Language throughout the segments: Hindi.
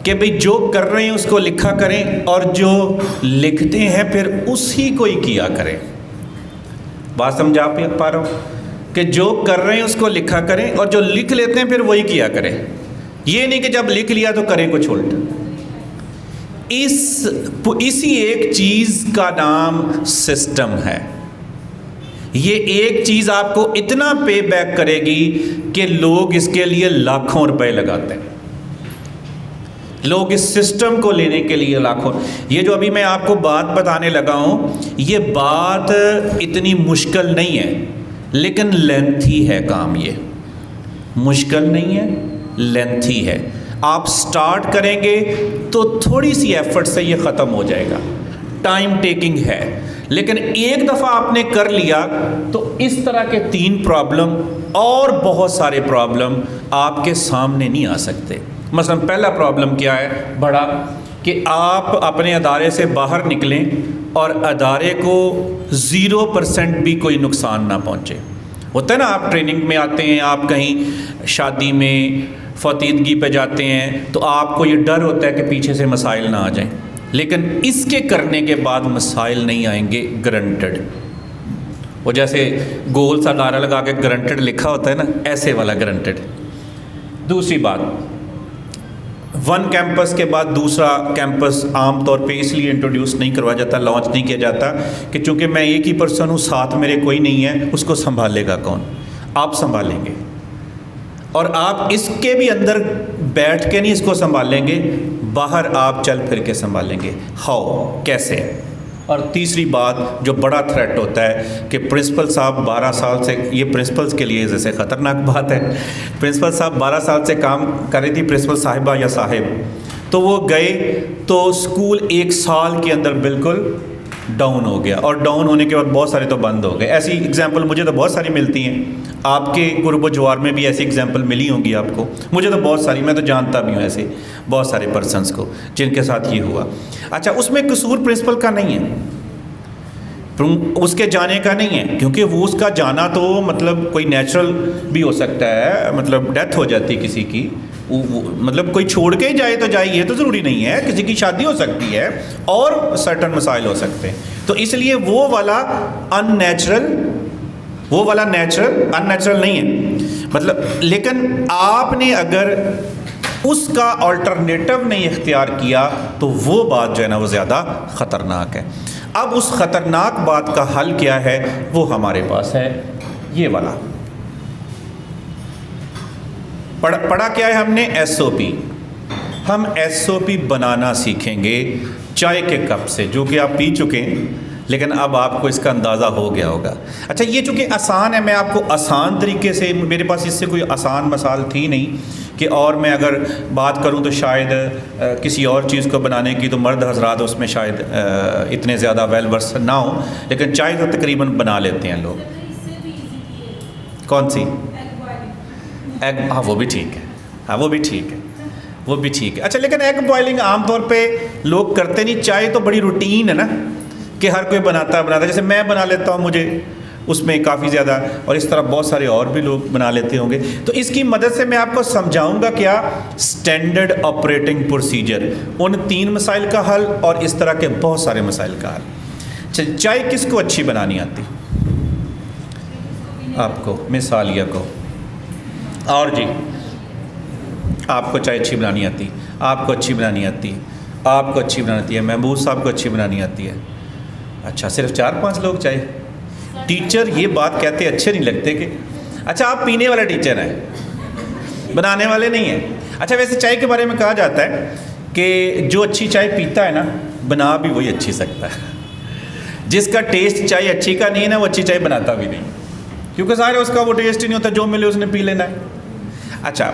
कि भाई जो कर रहे हैं उसको लिखा करें और जो लिखते हैं फिर उसी को ही किया करें। बात समझा पा रहा हूँ कि जो कर रहे हैं उसको लिखा करें और जो लिख लेते हैं फिर वही किया करें। ये नहीं कि जब लिख लिया तो करें कुछ उल्टा। इसी एक चीज़ का नाम सिस्टम है। ये एक चीज़ आपको इतना पे बैक करेगी कि लोग इसके लिए लाखों रुपए लगाते हैं। लोग इस सिस्टम को लेने के लिए लाखों। ये जो अभी मैं आपको बात बताने लगा हूँ, ये बात इतनी मुश्किल नहीं है, लेकिन लेंथी है काम। ये मुश्किल नहीं है, लेंथी है। आप स्टार्ट करेंगे तो थोड़ी सी एफर्ट से ये ख़त्म हो जाएगा, टाइम टेकिंग है, लेकिन एक दफ़ा आपने कर लिया तो इस तरह के 3 प्रॉब्लम और बहुत सारे प्रॉब्लम आपके सामने नहीं आ सकते। मसलन पहला प्रॉब्लम क्या है बड़ा, कि आप अपने अदारे से बाहर निकलें और अदारे को 0% भी कोई नुकसान ना पहुँचे। होता है ना, आप ट्रेनिंग में आते हैं, आप कहीं शादी में फतीदगी पे जाते हैं तो आपको ये डर होता है कि पीछे से मसाइल ना आ जाएं, लेकिन इसके करने के बाद मसाइल नहीं आएंगे, गारंटेड। वो जैसे गोल सा नारा लगा के गारंटेड लिखा होता है ना, ऐसे वाला गारंटेड। दूसरी बात, 1 कैंपस के बाद दूसरा कैंपस आम तौर पे इसलिए इंट्रोड्यूस नहीं करवाया जाता, लॉन्च नहीं किया जाता कि चूँकि मैं एक ही पर्सन हूँ, साथ मेरे कोई नहीं है, उसको संभालेगा कौन? आप संभालेंगे। और आप इसके भी अंदर बैठ के नहीं इसको संभालेंगे, बाहर आप चल फिर के संभालेंगे। हाउ, कैसे? और तीसरी बात जो बड़ा थ्रेट होता है कि प्रिंसिपल साहब 12 साल से, ये प्रिंसिपल्स के लिए जैसे ख़तरनाक बात है, प्रिंसिपल साहब 12 साल से काम कर रही थी, प्रिंसिपल साहिबा या साहिब, तो वो गए तो स्कूल 1 साल के अंदर बिल्कुल डाउन हो गया, और डाउन होने के बाद बहुत सारे तो बंद हो गए। ऐसी एग्जांपल मुझे तो बहुत सारी मिलती हैं, आपके कुर्ब जवार में भी ऐसी एग्जांपल मिली होंगी आपको, मुझे तो बहुत सारी, मैं तो जानता भी हूँ ऐसे बहुत सारे पर्सन्स को जिनके साथ ये हुआ। अच्छा, उसमें कसूर प्रिंसिपल का नहीं है, उसके जाने का नहीं है, क्योंकि वो उसका जाना तो मतलब कोई नेचुरल भी हो सकता है, मतलब डेथ हो जाती है किसी की, मतलब कोई छोड़ के ही जाए तो जाए, ये तो ज़रूरी नहीं है, किसी की शादी हो सकती है और सर्टन मसाइल हो सकते हैं। तो इसलिए वो वाला अननेचुरल, वो वाला नेचुरल अननेचुरल नहीं है, मतलब। लेकिन आपने अगर उसका अल्टरनेटिव नहीं इख्तियार किया तो वो बात जो है ना वो ज़्यादा ख़तरनाक है। अब उस ख़तरनाक बात का हल क्या है, वो हमारे पास है, ये वाला। पढ़ा क्या है हमने? SOP। हम SOP बनाना सीखेंगे चाय के कप से, जो कि आप पी चुके हैं, लेकिन अब आपको इसका अंदाज़ा हो गया होगा। अच्छा, ये चूँकि आसान है, मैं आपको आसान तरीके से, मेरे पास इससे कोई आसान मसाल थी नहीं कि, और मैं अगर बात करूं तो शायद किसी और चीज़ को बनाने की तो मर्द हजरात उसमें शायद इतने ज़्यादा वेल वर्स ना हो, लेकिन चाय तो तकरीबन बना लेते हैं लोग। कौन सी? एग, हाँ वो भी ठीक है, हाँ वो भी ठीक है, वो भी ठीक है। अच्छा, लेकिन एग बॉयलिंग आमतौर पे लोग करते नहीं। चाय तो बड़ी रूटीन है ना कि हर कोई बनाता है, जैसे मैं बना लेता हूँ, मुझे उसमें काफ़ी ज़्यादा, और इस तरह बहुत सारे और भी लोग बना लेते होंगे। तो इसकी मदद से मैं आपको समझाऊंगा क्या, स्टैंडर्ड ऑपरेटिंग प्रोसीजर, उन 3 मसाइल का हल और इस तरह के बहुत सारे मसाइल का हल। चाय किसको अच्छी बनानी आती? आपको, मिस आलिया को। और जी, आपको चाय अच्छी बनानी आती, आपको अच्छी बनानी आती, आपको अच्छी बनानी आती है, महबूब साहब को अच्छी बनानी आती है। अच्छा, सिर्फ 4-5 लोग चाय? टीचर ये बात कहते अच्छे नहीं लगते कि, अच्छा आप पीने वाले टीचर हैं, बनाने वाले नहीं हैं। अच्छा, वैसे चाय के बारे में कहा जाता है कि जो अच्छी चाय पीता है ना, बना भी वही अच्छी सकता है। जिसका टेस्ट चाय अच्छी का नहीं है ना, वो अच्छी चाय बनाता भी नहीं, क्योंकि सारे उसका वो टेस्ट ही नहीं होता, जो मिले उसने पी लेना है। अच्छा,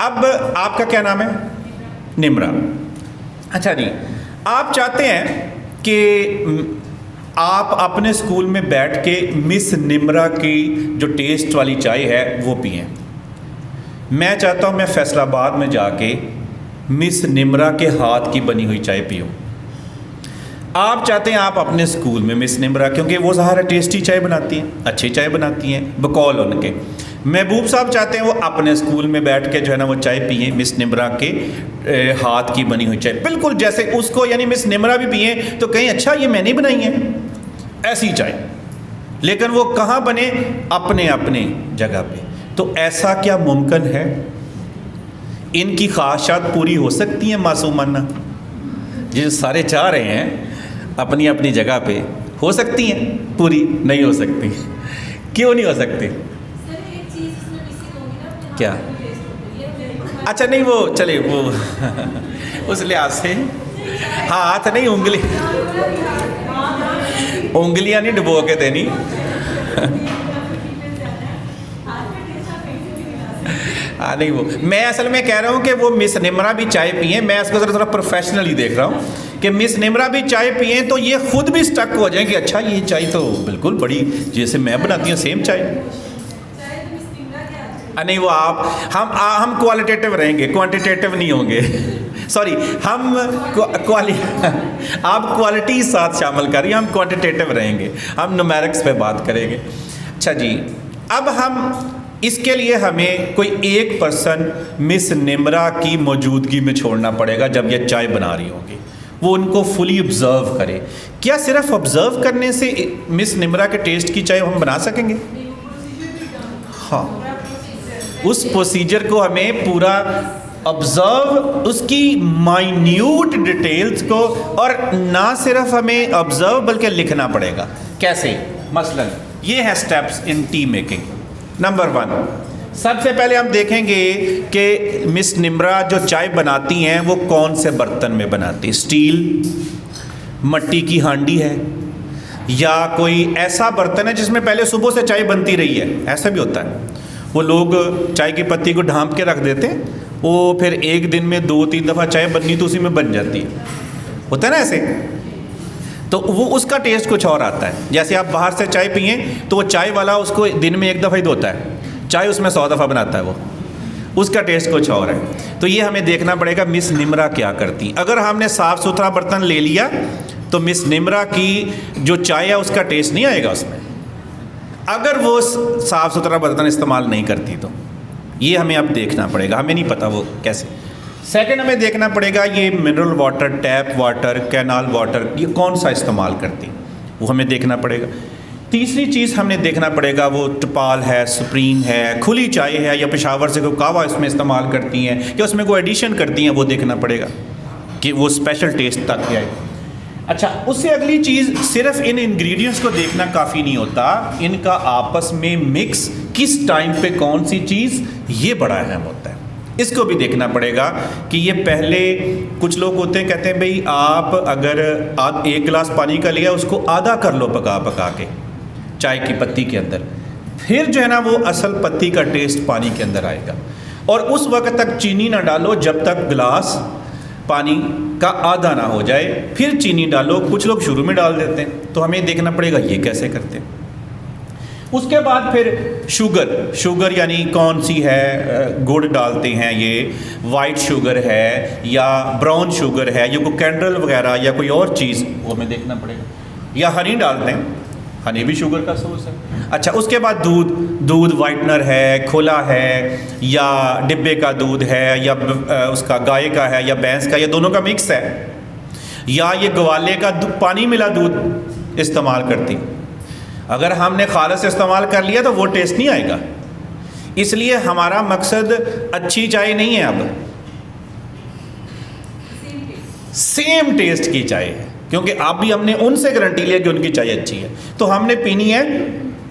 अब आपका क्या नाम है? निम्रा। अच्छा जी, आप चाहते हैं कि आप अपने स्कूल में बैठ के मिस निम्रा की जो टेस्ट वाली चाय है वो पिएं। मैं चाहता हूँ मैं फैसलाबाद में जाके मिस निम्रा के हाथ की बनी हुई चाय पीऊँ। आप चाहते हैं आप अपने स्कूल में मिस निम्रा, क्योंकि वो ज़ाहिर टेस्टी चाय बनाती हैं, अच्छी चाय बनाती हैं, बकौल उनके। महबूब साहब चाहते हैं वो अपने स्कूल में बैठ के जो है ना वो चाय पिए मिस निम्रा के हाथ की बनी हुई चाय, बिल्कुल जैसे उसको यानी मिस निम्रा भी पिए तो कहीं अच्छा ये मैंने बनाई है ऐसी चाय, लेकिन वो कहाँ बने, अपने अपने जगह पे। तो ऐसा क्या मुमकिन है? इनकी ख्वाहिशात पूरी हो सकती हैं मासूमाना, जो सारे चाह रहे हैं अपनी अपनी जगह पे, हो सकती हैं? पूरी नहीं हो सकती। क्यों नहीं हो सकती? क्या? अच्छा नहीं वो चले वो उस लिहाज से हाथ नहीं, उंगलियां नहीं डुबो के देनी। हाँ नहीं वो मैं असल में कह रहा हूँ कि वो मिस निम्रा भी चाय पिए, मैं इसको थोड़ा प्रोफेशनली देख रहा हूँ कि मिस निम्रा भी चाय पिए तो ये खुद भी स्टक हो जाए कि अच्छा ये चाय तो बिल्कुल बड़ी जैसे मैं बनाती हूँ सेम चाय। नहीं वो आप हम क्वालिटेटिव रहेंगे, क्वांटिटेटिव नहीं होंगे। सॉरी हम आप क्वालिटी साथ शामिल करिए, हम क्वांटिटेटिव रहेंगे, हम न्यूमेरिक्स पे बात करेंगे। अच्छा जी, अब हम इसके लिए हमें कोई एक पर्सन मिस निम्रा की मौजूदगी में छोड़ना पड़ेगा जब ये चाय बना रही होगी, वो उनको फुली ऑब्जर्व करे। क्या सिर्फ ऑब्जर्व करने से मिस निम्रा के टेस्ट की चाय हम बना सकेंगे? हाँ, उस प्रोसीजर को हमें पूरा ऑब्जर्व, उसकी माइन्यूट डिटेल्स को, और ना सिर्फ हमें ऑब्जर्व बल्कि लिखना पड़ेगा। कैसे? मसलन ये है steps in T making. Number 1, सबसे पहले हम देखेंगे कि मिस निम्रा जो चाय बनाती हैं वो कौन से बर्तन में बनाती है। स्टील, मिट्टी की हांडी है, या कोई ऐसा बर्तन है जिसमें पहले सुबह से चाय बनती रही है। ऐसा भी होता है, वो लोग चाय की पत्ती को ढांप के रख देते हैं, वो फिर एक दिन में 2-3 दफ़ा चाय बननी तो उसी में बन जाती है, होता है ना ऐसे। तो वो उसका टेस्ट कुछ और आता है। जैसे आप बाहर से चाय पिए तो वो चाय वाला उसको दिन में 1 दफ़ा ही धोता है, चाय उसमें 100 दफ़ा बनाता है, वो उसका टेस्ट कुछ और है। तो ये हमें देखना पड़ेगा मिस निम्रा क्या करती। अगर हमने साफ़ सुथरा बर्तन ले लिया तो मिस निम्रा की जो चाय है उसका टेस्ट नहीं आएगा उसमें, अगर वो साफ़ सुथरा बर्तन इस्तेमाल नहीं करती तो। ये हमें अब देखना पड़ेगा, हमें नहीं पता वो कैसे। सेकंड हमें देखना पड़ेगा ये mineral water, tap water, canal water, ये कौन सा इस्तेमाल करती, वो हमें देखना पड़ेगा। तीसरी चीज़ हमने देखना पड़ेगा वो टपाल है, सुप्रीम है, खुली चाय है, या पेशावर से कोई कहवा इसमें इस्तेमाल करती हैं, या उसमें कोई एडिशन करती हैं, वो देखना पड़ेगा कि वो स्पेशल टेस्ट तक आए। अच्छा, उससे अगली चीज़, सिर्फ इन इंग्रेडिएंट्स को देखना काफ़ी नहीं होता, इनका आपस में मिक्स किस टाइम पे कौन सी चीज़, ये बड़ा अहम होता है। इसको भी देखना पड़ेगा कि ये पहले, कुछ लोग होते हैं कहते हैं भाई आप अगर 1 गिलास पानी का लिया उसको आधा कर लो पका पका के चाय की पत्ती के अंदर, फिर जो है ना वो असल पत्ती का टेस्ट पानी के अंदर आएगा। और उस वक्त तक चीनी ना डालो जब तक गिलास पानी का आधा ना हो जाए, फिर चीनी डालो। कुछ लोग शुरू में डाल देते हैं, तो हमें देखना पड़ेगा ये कैसे करते हैं। उसके बाद फिर शुगर यानी कौन सी है, गुड़ डालते हैं, ये वाइट शुगर है या ब्राउन शुगर है, या कोई कैंडल वगैरह या कोई और चीज़, वो हमें देखना पड़ेगा। या हनी डालते हैं, हनी भी शुगर का सोर्स है। अच्छा, उसके बाद दूध वाइटनर है, खुला है, या डिब्बे का दूध है, या उसका गाय का है, या भैंस का, या दोनों का मिक्स है, या ये ग्वाले का पानी मिला दूध इस्तेमाल करती। अगर हमने खालिस इस्तेमाल कर लिया तो वो टेस्ट नहीं आएगा। इसलिए हमारा मकसद अच्छी चाय नहीं है, अब सेम टेस्ट की चाय है, क्योंकि आप भी हमने उनसे गारंटी लिया कि उनकी चाय अच्छी है, तो हमने पीनी है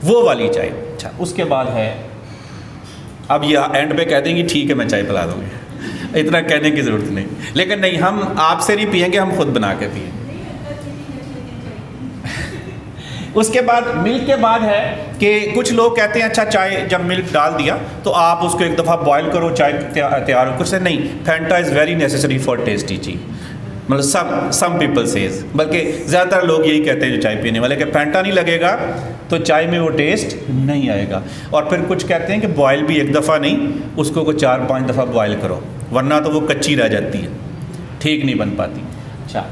वो वाली चाय। अच्छा, उसके बाद है, अब ये एंड पे कह देंगे ठीक है मैं चाय पिला दूँगी, इतना कहने की ज़रूरत नहीं, लेकिन नहीं, हम आपसे नहीं पिएंगे, हम खुद बना के पिएंगे। उसके बाद मिल्क के बाद है कि कुछ लोग कहते हैं अच्छा चाय जब मिल्क डाल दिया तो आप उसको 1 दफ़ा बॉयल करो, चाय तैयार हो। कुछ से नहीं, Fanta is very necessary for tasty ची, मतलब सम पीपल सेज, बल्कि ज़्यादातर लोग यही कहते हैं जो चाय पीने वाले, कि फैंटा नहीं लगेगा तो चाय में वो टेस्ट नहीं आएगा। और फिर कुछ कहते हैं कि बॉयल भी 1 दफ़ा नहीं, उसको 4-5 दफ़ा बॉयल करो, वरना तो वो कच्ची रह जाती है, ठीक नहीं बन पाती। अच्छा,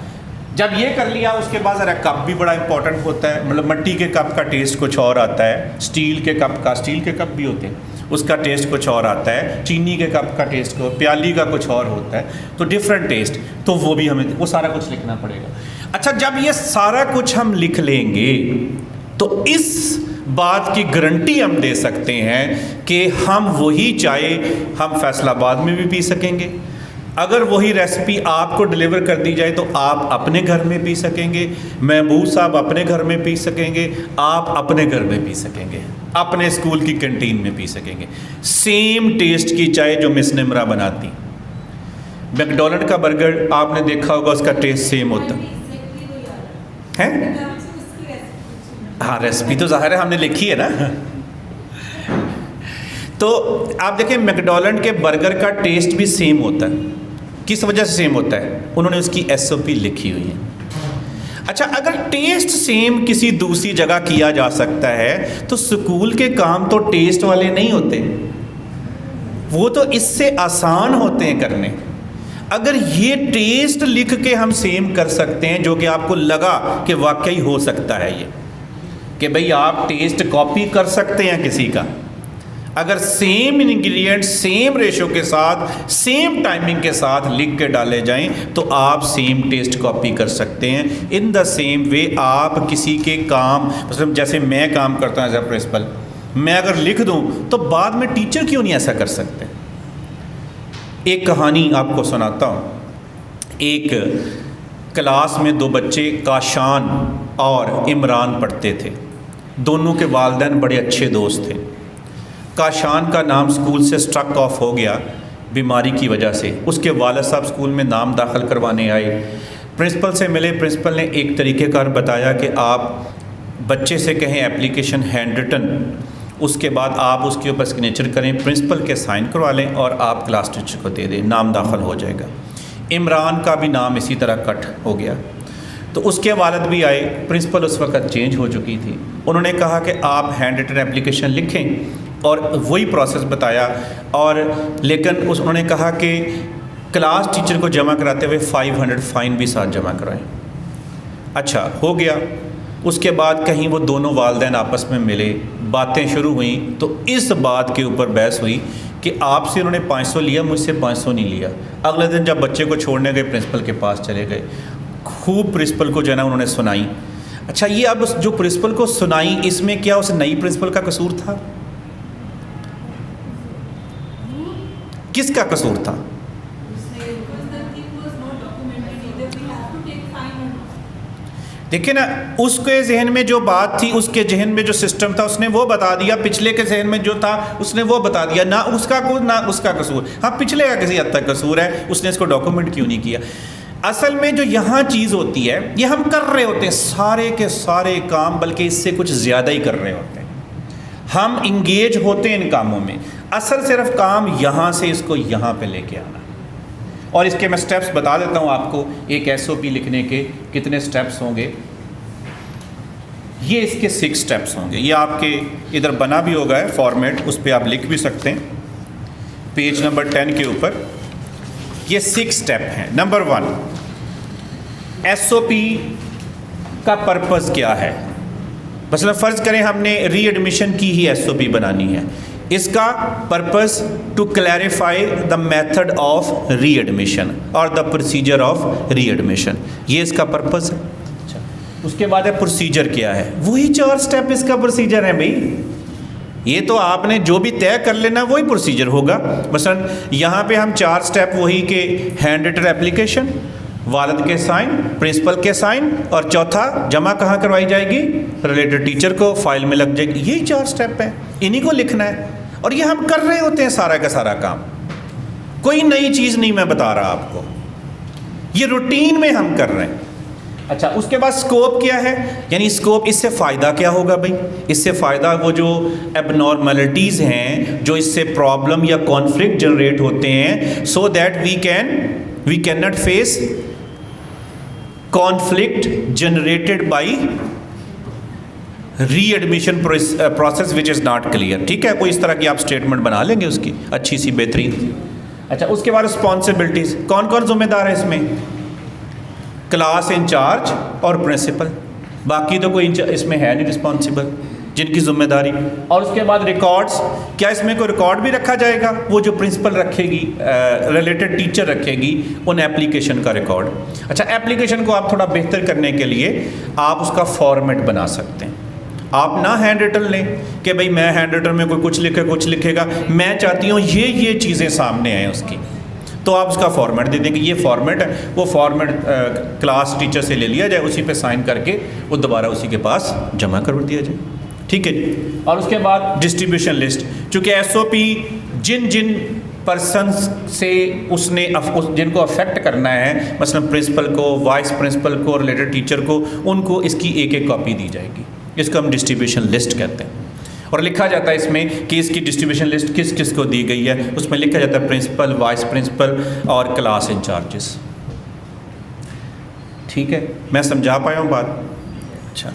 जब ये कर लिया उसके बाद ज़रा कप भी बड़ा इंपॉर्टेंट होता है, मतलब मिट्टी के कप का टेस्ट कुछ और आता है, स्टील के कप भी होते हैं, उसका टेस्ट कुछ और आता है, चीनी के कप का टेस्ट को, प्याली का कुछ और होता है, तो डिफरेंट टेस्ट, तो वो भी हमें वो सारा कुछ लिखना पड़ेगा। अच्छा, जब ये सारा कुछ हम लिख लेंगे तो इस बात की गारंटी हम दे सकते हैं कि हम वही चाय हम फैसलाबाद में भी पी सकेंगे, अगर वही रेसिपी आपको डिलीवर कर दी जाए तो आप अपने घर में पी सकेंगे, महबूब साहब अपने घर में पी सकेंगे, आप अपने घर में पी सकेंगे, अपने स्कूल की कैंटीन में पी सकेंगे। सेम टेस्ट की चाय जो मिस निमरा बनाती। मैकडॉनल्ड का बर्गर आपने देखा होगा, उसका टेस्ट सेम होता है। हाँ, रेसिपी तो ज़ाहिर है हमने लिखी है ना। तो आप देखें मैकडॉनल्ड के बर्गर का टेस्ट भी सेम होता है। किस वजह से सेम होता है? उन्होंने उसकी SOP लिखी हुई है। अच्छा, अगर टेस्ट सेम किसी दूसरी जगह किया जा सकता है तो स्कूल के काम तो टेस्ट वाले नहीं होते, वो तो इससे आसान होते हैं करने। अगर ये टेस्ट लिख के हम सेम कर सकते हैं, जो कि आपको लगा कि वाकई हो सकता है ये, कि भाई आप टेस्ट कॉपी कर सकते हैं किसी का, अगर सेम इंग्रेडिएंट सेम रेशो के साथ सेम टाइमिंग के साथ लिख के डाले जाएं तो आप सेम टेस्ट कॉपी कर सकते हैं। इन द सेम वे आप किसी के काम, मतलब जैसे मैं काम करता हूँ एज ए प्रिंसिपल, मैं अगर लिख दूं तो बाद में टीचर क्यों नहीं ऐसा कर सकते? एक कहानी आपको सुनाता हूँ। एक क्लास में दो बच्चे काशान और इमरान पढ़ते थे। दोनों के वालिदैन बड़े अच्छे दोस्त थे। काशान का नाम स्कूल से स्ट्रक ऑफ हो गया बीमारी की वजह से। उसके वालिद साहब स्कूल में नाम दाखिल करवाने आए, प्रिंसिपल से मिले। प्रिंसिपल ने एक तरीक़ेकार बताया कि आप बच्चे से कहें एप्लीकेशन हैंड रिटन, उसके बाद आप उसके ऊपर सिग्नेचर करें, प्रिंसिपल के साइन करवा लें और आप क्लास टीचर को दे दें, नाम दाखिल हो जाएगा। इमरान का भी नाम इसी तरह कट हो गया। तो उसके वालिद भी आए, प्रिंसिपल उस वक्त चेंज हो चुकी थी। उन्होंने कहा कि आप हैंड रिटन एप्लीकेशन लिखें और वही प्रोसेस बताया। और लेकिन उन्होंने कहा कि क्लास टीचर को जमा कराते हुए 500 फ़ाइन भी साथ जमा कराएं। अच्छा, हो गया। उसके बाद कहीं वो दोनों वालिदैन आपस में मिले, बातें शुरू हुई, तो इस बात के ऊपर बहस हुई कि आपसे उन्होंने 500 लिया, मुझसे 500 नहीं लिया। अगले दिन जब बच्चे को छोड़ने गए, प्रिंसिपल के पास चले गए, खूब प्रिंसिपल को जो है ना उन्होंने सुनाई। अच्छा, ये अब जो प्रिंसिपल को सुनाई, इसमें क्या उस नई प्रिंसिपल का कसूर था? किसका कसूर था? देखिए ना, उसके जहन में जो बात थी, उसके जहन में जो सिस्टम था, उसने वो बता दिया। पिछले के जहन में जो था उसने वो बता दिया। ना उसका कोई ना उसका कसूर। हाँ, पिछले का किसी हद तक कसूर है, उसने इसको डॉक्यूमेंट क्यों नहीं किया। असल में जो यहाँ चीज़ होती है, ये हम कर रहे होते हैं सारे के सारे काम, बल्कि इससे कुछ ज़्यादा ही कर रहे होते हैं। हम इंगेज होते हैं इन कामों में। असल सिर्फ काम यहाँ से इसको यहाँ पे लेके आना। और इसके मैं स्टेप्स बता देता हूँ आपको। एक SOP लिखने के कितने स्टेप्स होंगे, ये इसके 6 स्टेप्स होंगे। ये आपके इधर बना भी होगा है फॉर्मेट, उस पर आप लिख भी सकते हैं पेज नंबर 10 के ऊपर। ये 6 स्टेप हैं। नंबर 1, SOP का पर्पज़ क्या है। मतलब फ़र्ज़ करें हमने रीएडमिशन की ही SOP बनानी है। इसका purpose to clarify the method of readmission और द प्रोसीजर ऑफ रीएडमिशन, ये इसका पर्पस है। अच्छा, उसके बाद है प्रोसीजर क्या है। वही 4 स्टेप इसका प्रोसीजर है भाई। ये तो आपने जो भी तय कर लेना वही प्रोसीजर होगा। मसलन यहाँ पे हम 4 स्टेप वही के हैंड रिटन एप्लीकेशन, वालिद के साइन, प्रिंसिपल के साइन, और चौथा जमा कहाँ करवाई जाएगी, रिलेटेड टीचर को, फाइल में लग जाएगी। यही 4 स्टेप है, इन्हीं को लिखना है। और ये हम कर रहे होते हैं सारा का सारा काम। कोई नई चीज़ नहीं मैं बता रहा आपको, ये रूटीन में हम कर रहे हैं। अच्छा, उसके बाद स्कोप क्या है, यानी स्कोप, इससे फ़ायदा क्या होगा भाई। इससे फ़ायदा वो जो एबनॉर्मलिटीज़ हैं, जो इससे प्रॉब्लम या कॉन्फ्लिक्ट जनरेट होते हैं, so that we can not face conflict generated by readmission process which is not clear. ठीक है, कोई इस तरह की आप स्टेटमेंट बना लेंगे उसकी अच्छी सी बेहतरीन। अच्छा, उसके बाद रिस्पॉन्सिबिलिटीज़, कौन कौन जिम्मेदार है इसमें, क्लास इंचार्ज और प्रिंसिपल। बाकी तो कोई इसमें है नहीं रिस्पॉन्सिबल। जिनकी जिम्मेदारी। और उसके बाद रिकॉर्ड्स, क्या इसमें कोई रिकॉर्ड भी रखा जाएगा? वो जो प्रिंसिपल रखेगी, रिलेटेड टीचर रखेगी उन एप्लीकेशन का रिकॉर्ड। अच्छा, एप्लीकेशन को आप थोड़ा बेहतर करने के लिए आप उसका फॉर्मेट बना सकते हैं। आप ना हैंड रिटन लें कि भाई मैं हैंड रिटन में कोई कुछ लिखे कुछ लिखेगा, मैं चाहती हूँ ये चीज़ें सामने आएँ उसकी, तो आप उसका फॉर्मेट दे देंगे। ये फॉर्मेट है, वो फॉर्मेट क्लास टीचर से ले लिया जाए, उसी पे साइन करके वो दोबारा उसी के पास जमा कर दिया जाए। ठीक है जी। और उसके बाद डिस्ट्रीब्यूशन लिस्ट, चूँकि एसओपी जिन जिन पर्सनस से उसने जिनको अफेक्ट करना है, मसलन प्रिंसिपल को, वाइस प्रिंसिपल को, रिलेटेड टीचर को, उनको इसकी एक कॉपी दी जाएगी। इसको हम डिस्ट्रीब्यूशन लिस्ट कहते हैं। और लिखा जाता है इसमें कि इसकी डिस्ट्रीब्यूशन लिस्ट किस किस को दी गई है। उसमें लिखा जाता है प्रिंसिपल, वाइस प्रिंसिपल और क्लास इंचार्जेस। ठीक है, मैं समझा पाया हूँ बात? अच्छा।